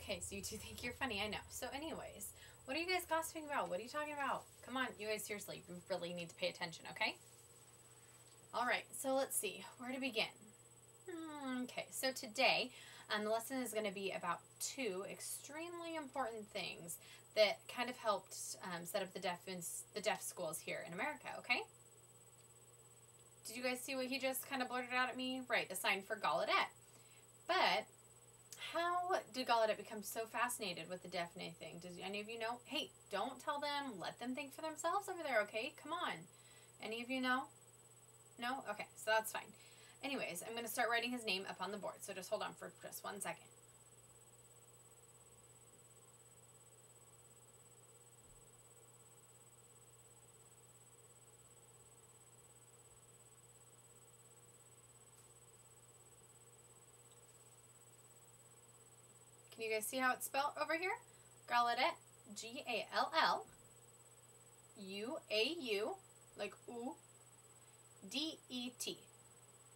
Okay, so you two think you're funny, I know. So anyways, what are you guys gossiping about? What are you talking about? Come on, you guys, seriously, you really need to pay attention, okay? Alright, so let's see, where to begin? Okay, so today, the lesson is going to be about two extremely important things that kind of helped set up the deaf schools here in America, okay? Did you guys see what he just kind of blurted out at me? Right, the sign for Gallaudet. But how did Gallaudet become so fascinated with the deaf thing? Does any of you know? Hey, don't tell them. Let them think for themselves over there, okay? Come on. Any of you know? No? Okay, so that's fine. Anyways, I'm going to start writing his name up on the board, so just hold on for just 1 second. Can you guys see how it's spelled over here? Gallaudet, G-A-L-L-U-A-U, like ooh, D-E-T,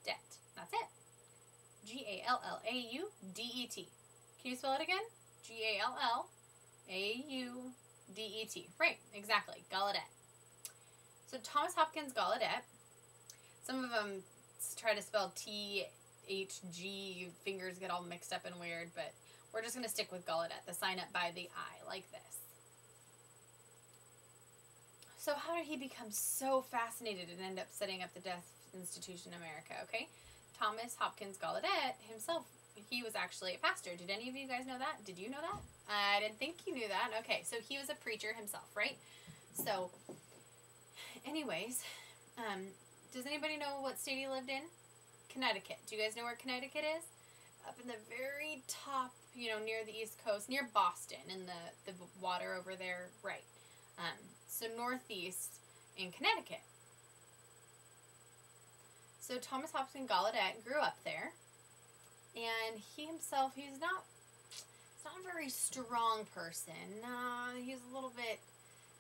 det. That's it. G-A-L-L-A-U-D-E-T. Can you spell it again? G-A-L-L-A-U-D-E-T. Right, exactly, Gallaudet. So Thomas Hopkins Gallaudet, some of them try to spell T-H-G, fingers get all mixed up and weird, but we're just going to stick with Gallaudet, the sign up by the I, like this. So how did he become so fascinated and end up setting up the Deaf Institution in America, okay? Thomas Hopkins Gallaudet himself, he was actually a pastor. Did any of you guys know that? Did you know that? I didn't think you knew that. Okay, so he was a preacher himself, right? So, anyways, does anybody know what state he lived in? Connecticut. Do you guys know where Connecticut is? Up in the very top, you know, near the East Coast, near Boston, and the water over there, right. So northeast in Connecticut. So Thomas Hopkins Gallaudet grew up there, and he himself, he's not a very strong person. He's a little bit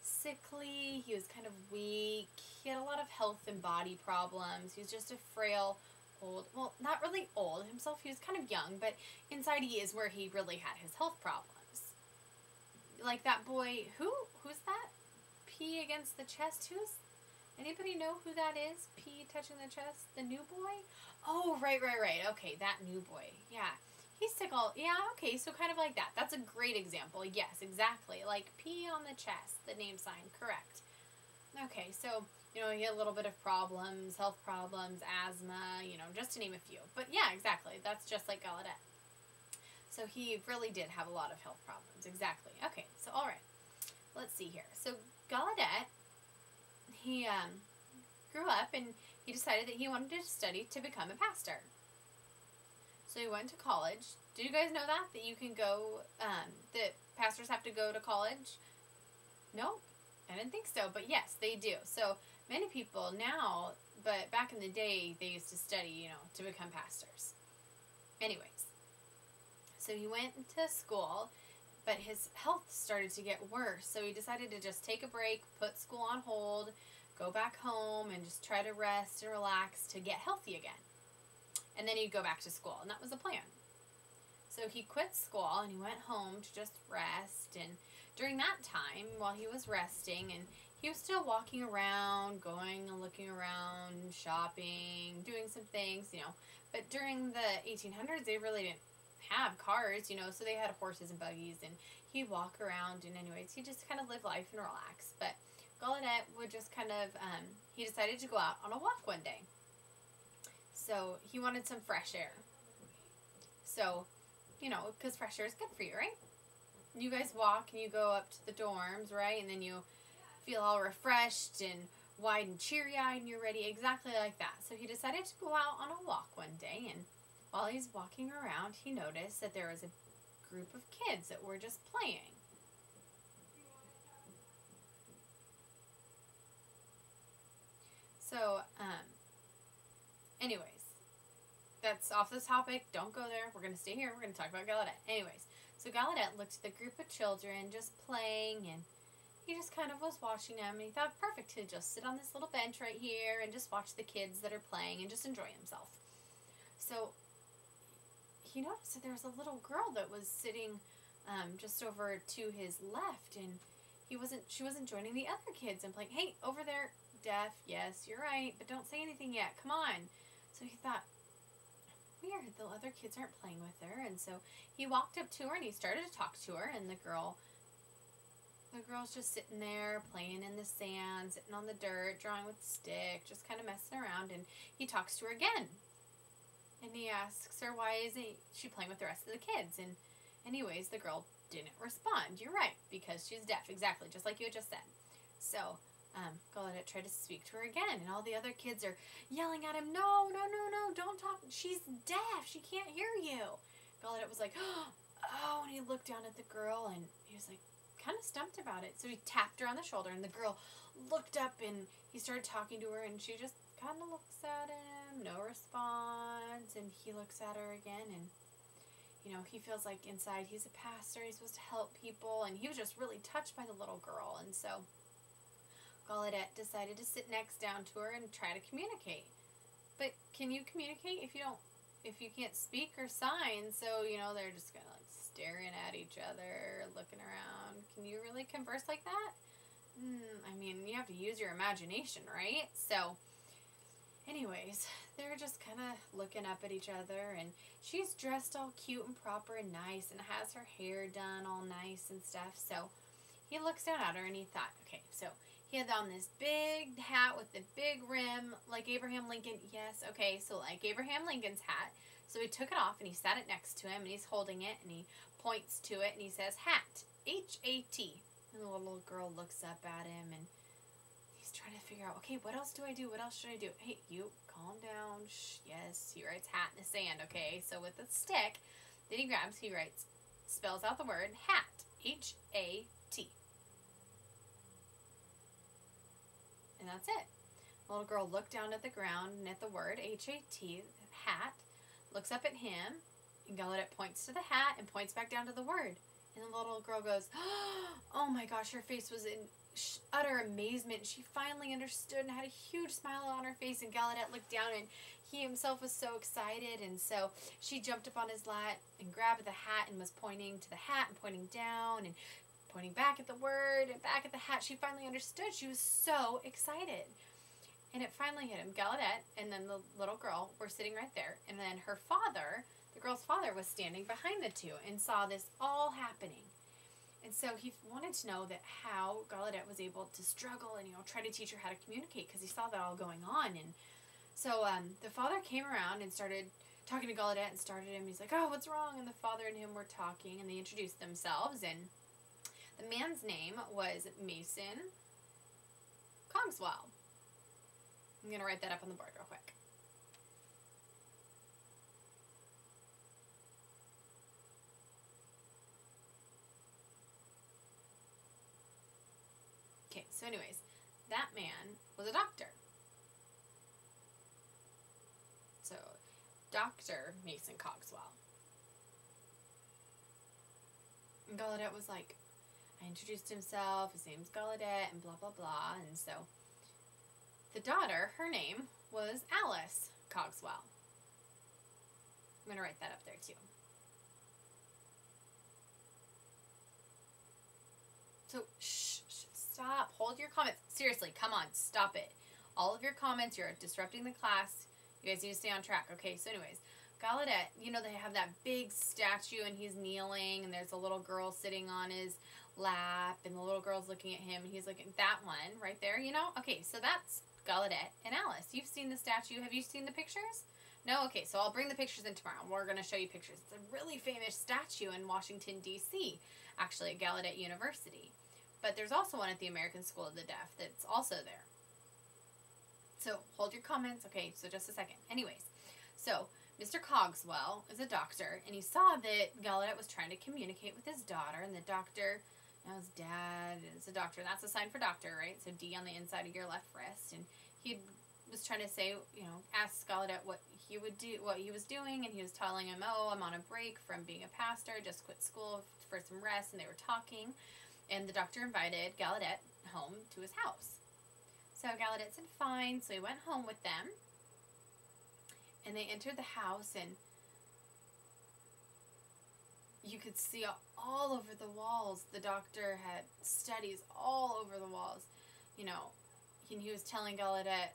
sickly, he was kind of weak, he had a lot of health and body problems, he was just a frail, old, well, not really old himself, he was kind of young, but inside he is where he really had his health problems. Like that boy, who's that? P against the chest, anybody know who that is? P touching the chest, the new boy? Oh, right, okay, that new boy, yeah. He's sick okay, so kind of like that. That's a great example, yes, exactly, like P on the chest, the name sign, correct. Okay, so, you know, he had a little bit of problems, health problems, asthma, you know, just to name a few. But yeah, exactly, that's just like Gallaudet. So he really did have a lot of health problems, exactly. Okay, so all right, let's see here. So Gallaudet, he grew up and he decided that he wanted to study to become a pastor. So he went to college. Did you guys know that you can go, that pastors have to go to college? No, I didn't think so, but yes, they do. So many people now, but back in the day, they used to study, you know, to become pastors. Anyways, so he went to school, but his health started to get worse, so he decided to just take a break, put school on hold, go back home, and just try to rest and relax to get healthy again. And then he'd go back to school, and that was the plan. So he quit school, and he went home to just rest, and during that time, while he was resting, and he was still walking around, going and looking around, shopping, doing some things, you know, but during the 1800s, they really didn't have cars, you know, so they had horses and buggies, and he'd walk around, and anyways, he just kind of lived life and relax. But Gallaudet would just kind of, he decided to go out on a walk one day. So he wanted some fresh air. So, you know, because fresh air is good for you, right? You guys walk and you go up to the dorms, right? And then you feel all refreshed and wide and cheery-eyed and you're ready, exactly like that. So he decided to go out on a walk one day, and while he's walking around, he noticed that there was a group of kids that were just playing. So, anyways, that's off the topic. Don't go there. We're going to stay here. We're going to talk about Gallaudet. Anyways, so Gallaudet looked at the group of children just playing, and he just kind of was watching them, and he thought, perfect, to just sit on this little bench right here and just watch the kids that are playing and just enjoy himself. So he noticed that there was a little girl that was sitting just over to his left, and she wasn't joining the other kids and playing. Hey, over there, deaf, yes, you're right, but don't say anything yet. Come on. So he thought, weird, the other kids aren't playing with her, and so he walked up to her and he started to talk to her, and the girl's just sitting there playing in the sand, sitting on the dirt, drawing with a stick, just kind of messing around, and he talks to her again. And he asks her, why isn't she playing with the rest of the kids? And anyways, the girl didn't respond. You're right, because she's deaf, exactly, just like you had just said. So, Gallaudet tried to speak to her again, and all the other kids are yelling at him, no, don't talk, she's deaf, she can't hear you. Gallaudet was like, oh, and he looked down at the girl, and he was like, kind of stumped about it. So he tapped her on the shoulder, and the girl looked up, and he started talking to her, and she just kind of looks at him, no response, and he looks at her again, and he feels like inside he's a pastor, he's supposed to help people, and he was just really touched by the little girl. And so Gallaudet decided to sit next down to her and try to communicate. But can you communicate if you can't speak or sign? So they're just kind of like staring at each other, looking around. Can you really converse like that? I mean, you have to use your imagination, right? So anyways, they're just kind of looking up at each other, and she's dressed all cute and proper and nice and has her hair done all nice and stuff. So he looks down at her, and he thought, okay, so he had on this big hat with the big rim, like Abraham Lincoln. Yes, okay, so like Abraham Lincoln's hat. So he took it off, and he sat it next to him, and he's holding it, and he points to it, and he says, hat, H-A-T. And the little girl looks up at him, and he's trying to figure out, okay, what else do I do? What else should I do? Hey, you, calm down. Shh, yes, he writes hat in the sand, okay? So with the stick that he grabs, he spells out the word hat, H-A-T. And that's it. The little girl looked down at the ground and at the word, H-A-T, hat, looks up at him, and Gallaudet points to the hat and points back down to the word. And the little girl goes, oh my gosh, her face was in utter amazement. She finally understood and had a huge smile on her face, and Gallaudet looked down, and he himself was so excited, and so she jumped up on his lap and grabbed the hat and was pointing to the hat and pointing down and pointing back at the word and back at the hat. She finally understood. She was so excited. And it finally hit him. Gallaudet and then the little girl were sitting right there, and then her father, the girl's father, was standing behind the two and saw this all happening. And so he wanted to know that how Gallaudet was able to struggle and try to teach her how to communicate, because he saw that all going on. And so the father came around and started talking to Gallaudet and started him. He's like, oh, what's wrong? And the father and him were talking, and they introduced themselves. And the man's name was Mason Cogswell. I'm going to write that up on the board real quick. Okay, so anyways, that man was a doctor. So, Dr. Mason Cogswell. And Gallaudet was like, I introduced himself, his name's Gallaudet, and blah, blah, blah. And so, the daughter, her name was Alice Cogswell. I'm going to write that up there too. So, shh, stop. Hold your comments. Seriously, come on, stop it. All of your comments, you're disrupting the class. You guys need to stay on track. Okay, so anyways, Gallaudet, they have that big statue, and he's kneeling, and there's a little girl sitting on his lap, and the little girl's looking at him, and he's looking at that one right there, Okay, so that's Gallaudet and Alice. You've seen the statue. Have you seen the pictures? No? Okay, so I'll bring the pictures in tomorrow. We're going to show you pictures. It's a really famous statue in Washington, D.C., actually at Gallaudet University. But there's also one at the American School of the Deaf that's also there. So, hold your comments. Okay, so just a second. Anyways, so Mr. Cogswell is a doctor, and he saw that Gallaudet was trying to communicate with his daughter, and the doctor, his dad is a doctor. That's a sign for doctor, right? So D on the inside of your left wrist. And he was trying to say, ask Gallaudet what he would do, what he was doing, and he was telling him, oh, I'm on a break from being a pastor, just quit school for some rest, and they were talking. And the doctor invited Gallaudet home to his house. So Gallaudet said fine, so he went home with them. And they entered the house, and you could see all over the walls. The doctor had studies all over the walls. You know, he was telling Gallaudet,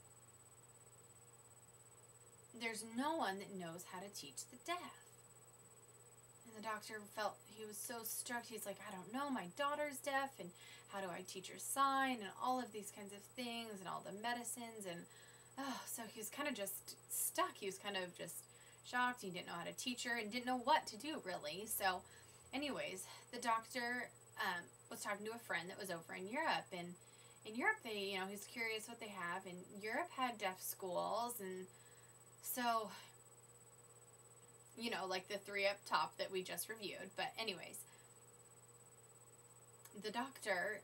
there's no one that knows how to teach the deaf. And the doctor felt, he was so struck. He's like, I don't know, my daughter's deaf, and how do I teach her sign, and all of these kinds of things, and all the medicines, and so he was kind of just stuck. He was kind of just shocked. He didn't know how to teach her and didn't know what to do, really. So anyways, the doctor was talking to a friend that was over in Europe, and in Europe, they, you know, he's curious what they have, and Europe had deaf schools, and so, you know, like the three up top that we just reviewed. But anyways, the doctor,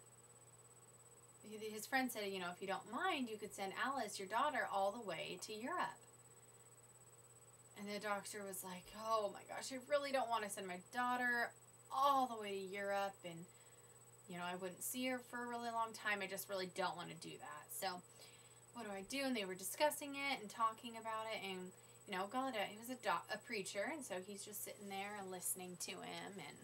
his friend said, you know, if you don't mind, you could send Alice, your daughter, all the way to Europe. And the doctor was like, oh my gosh, I really don't want to send my daughter all the way to Europe, and, you know, I wouldn't see her for a really long time. I just really don't want to do that. So what do I do? And they were discussing it and talking about it, and, you know, Gallaudet, he was a preacher, and so he's just sitting there and listening to him, and